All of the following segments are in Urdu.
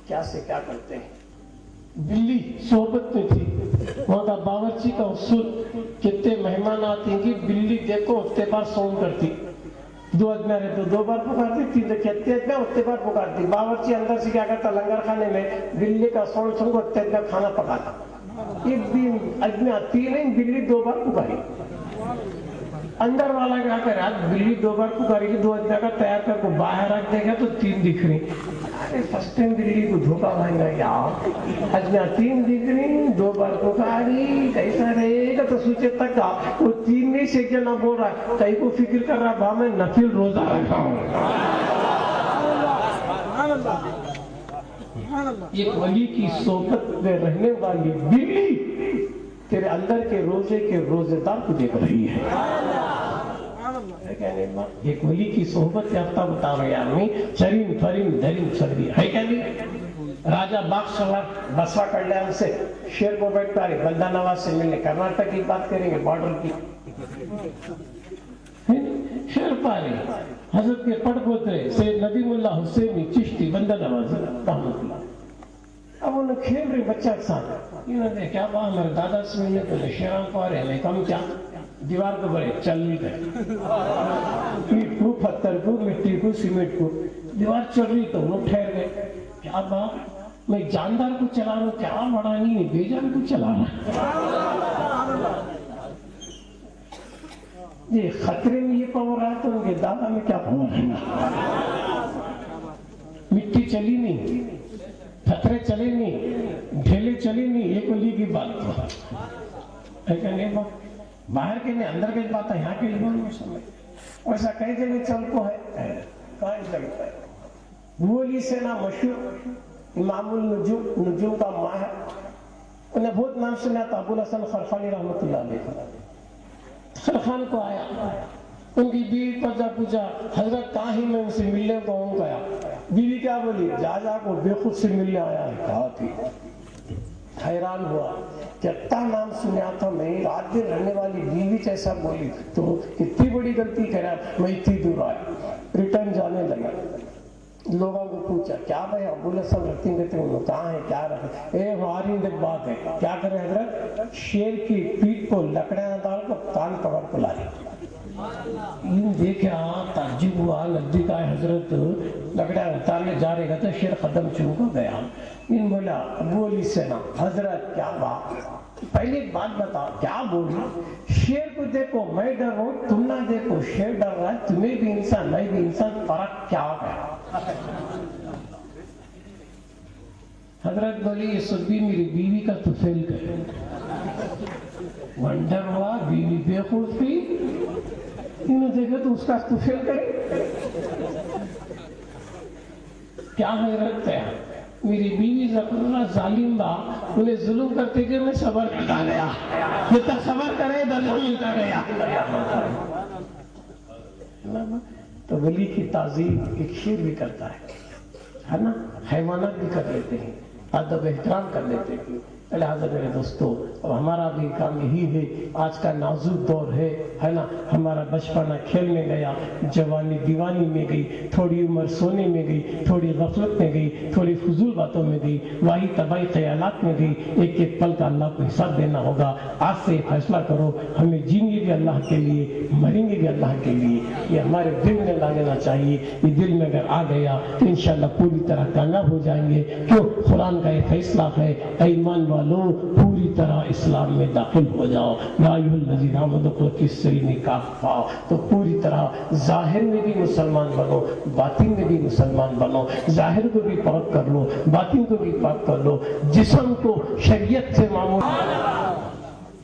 کیا سے کیا کرتے ہیں. بلی صحبت میں تھی, وہاں کا باورچی کا اصول, کتنے مہمان آتے ہیں کہ بلی دیکھو ہفتے بار سون کرتی, 2 آدمی رہے تو 2 بار پکارتی, 3 کہتے ہیں ہفتے بار پکارتی. باورچی اندر سے کیا کرتا, لنگر خانے میں بلی کا سون سن کو ہفتے میں کھانا پکاتا. ایک دن آدمی آتی نہیں, بلی 2 بار پکاری. اندر والا کیا کرا, بلی 2 بار پکاری گی, 2 آدمی کا تیار کر کو باہر رکھ دے گا تو 3 دکھ رہی. ارے فرسٹ ٹائم بلی کو دھوکا مانگا یار, آدمی 3 دکھ رہی, 2 بار پکاری, کیسا رہے گا. تو سوچے تک وہ 3 نہیں سے کیا نہ بول رہا ہے, کئی کو فکر کر رہا با میں نفل روزہ رکھا ہوں. ایک ولی کی صحبت میں رہنے والی بلی تیرے اندر کے روزے کے روزے دار کو دیکھ رہی ہے. ایک ولی کی صحبت یافتہ بتا رہے آدمی چرین فرین دھرین سردی ہے کیا نہیں. راجہ باغ سوار بسوا کر لیا ہم سے, شیر کو بیٹھ پا رہے, بندہ نواز سے ملنے, کرناٹک کی بات کریں گے, بارڈر کی. شیر پاری حضرت کے پڑ پوترے سید ندیم اللہ حسینی چشتی بندہ نواز رحمت اللہ. اب انہوں نے کھیل رہے بچہ کے ساتھ, انہوں نے کیا کہا ہمارے دادا سے ملنے تو شیران کو آ رہے ہیں, کم کیا دیوار کو بڑے چل نہیں گئے, پیٹ کو, پتھر کو, مٹی کو, سیمنٹ کو, دیوار چل رہی تو وہ ٹھہر گئے. کیا بات, میں جاندار کو چلا رہا ہوں, کیا بڑا نہیں بے جان کو چلا رہا. یہ خطرے میں یہ پاور آیا تو ان کے دادا میں کیا پاور ہے. مٹی چلی نہیں, پتھرے چلے نہیں, ڈھیلے چلے نہیں, ایک ولی کی بات تو باہر کے نہیں اندر کی بات ہے, یہاں کے لیے ویسا کئی جگہ چل کو ہے, کہیں لگتا ہے. ولی سے نا مشہور امام النجوم, نجوم کا ماہر, انہیں بہت نام سنا تھا, ابو الحسن خرخانی رحمت اللہ علیہ. خرخان کو آیا, ان کی بیوی پر جا پوچھا حضرت کہاں ہی میں ان سے ملنے کو ہوں گیا. بیوی کیا بولی, جا کو بے خود سے ملنے آیا ہے. کہا تھی, حیران ہوا, کتنا نام سنیا تھا میں, رات دن رہنے والی بیوی جیسا بولی تو کتنی بڑی غلطی کرا, میں اتنی دور آیا. ریٹرن جانے لگا, لوگوں کو پوچھا کیا بھائی ابو الحسن رکھتے ہیں, انہوں کہاں ہے, کیا رکھے, ہماری بات ہے, کیا کرے حضرت, شیر کی پیٹ کو لکڑیاں ڈال کو کان پکڑ کو لائی. دیکھا تعجب ہوا, نزدیک آئے حضرت, لکڑیاں اتارنے جا رہے گا تو شیر قدم چوم کو گیا. ان بولا ابو علی سے نا حضرت کیا بات, پہلی بات بتا کیا بولی. شیر کو دیکھو میں ڈر رہا ہوں, تم نہ دیکھو شیر ڈر رہا ہے, تمہیں بھی انسان میں بھی انسان, فرق کیا ہے. حضرت بولی یہ سب بھی میری بیوی کا تو فیل کرے. ونڈر ہوا, بیوی بے خود تھی, انہوں دیکھا تو اس کا تو فیل کرے. کیا حضرت ہے, میری بیوی ظالم با, انہیں ظلم کرتے کہ میں صبر کرتا گیا, جب تک صبر کرے درجہ ملتا گیا. تو ولی کی تعظیم ایک شیر بھی کرتا ہے نا, حیوانات بھی کر لیتے ہیں, ادب احترام کر لیتے ہیں. لہٰذا میرے دوستو, اب ہمارا بھی کام یہی ہے, آج کا نازک دور ہے نا, ہمارا بچپنا کھیل میں گیا, جوانی دیوانی میں گئی, تھوڑی عمر سونے میں گئی, تھوڑی غفلت میں گئی, تھوڑی فضول باتوں میں گئی, واہی تباہی خیالات میں گئی. ایک ایک پل کا اللہ کو حساب دینا ہوگا. آج سے فیصلہ کرو, ہمیں جئیں گے بھی اللہ کے لیے, مریں گے بھی اللہ کے لیے. یہ ہمارے دل میں لا لینا چاہیے. یہ دل میں اگر آ گیا تو انشاءاللہ پوری طرح کامیاب ہو جائیں گے. کیوں, قرآن کا یہ فیصلہ ہے, ایمان والو پوری طرح اسلام میں داخل ہو جاؤ. یا ایھا الذین آمنوا ادخلوا فی السلم کافہ, تو پوری طرح ظاہر میں بھی مسلمان بنو, باطن میں بھی مسلمان بنو. ظاہر کو بھی پاک کر لو, باطن کو بھی پاک کر لو, جسم کو شریعت سے معمول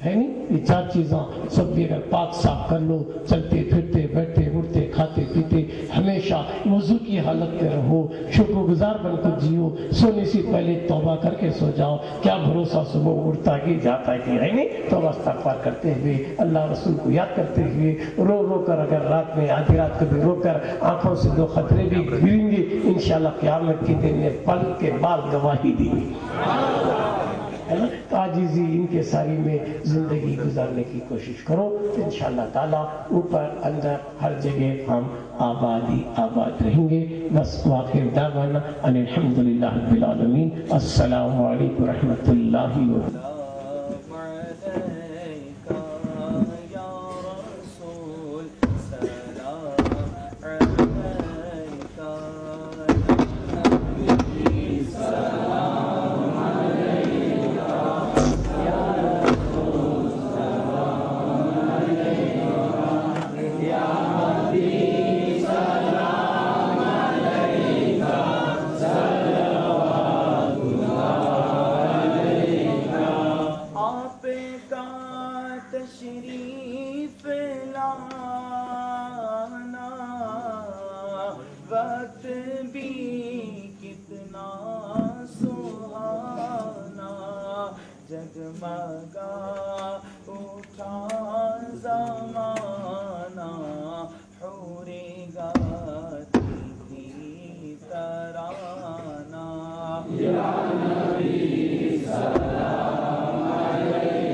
ہے نہیں. یہ 4 چیزاں سب بھی اگر پاک صاف کر لو, چلتے پھرتے بیٹھتے اٹھتے کھاتے پیتے ہمیشہ وضو کی حالت میں رہو, شکر گزار بن کر جیو. سونے سے پہلے توبہ کر کے سو جاؤ. کیا بھروسہ صبح اٹھتا کہ جاتا کہ ہے نہیں, توبہ استغفار کرتے ہوئے, اللہ رسول کو یاد کرتے ہوئے, رو رو کر, اگر رات میں آدھی رات کو بھی رو کر آنکھوں سے 2 قطرے بھی گریں گے, انشاءاللہ قیامت کے دن میں پل کے بعد گواہی دی. ہے نا. تو عاجزی ان کے ساری میں زندگی گزارنے کی کوشش کرو. انشاءاللہ تعالیٰ اوپر اندر ہر جگہ ہم آباد رہیں گے. بس واخر دعوانا ان الحمدللہ رب العالمین. السلام علیکم ورحمۃ اللہ وبرکاتہ. تشریف لانا وقت بھی کتنا سہانا جگمگا اٹھا زمانہ حور گاتی تھی ترانہ یا نبی سلام علیکہ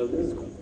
Let's go.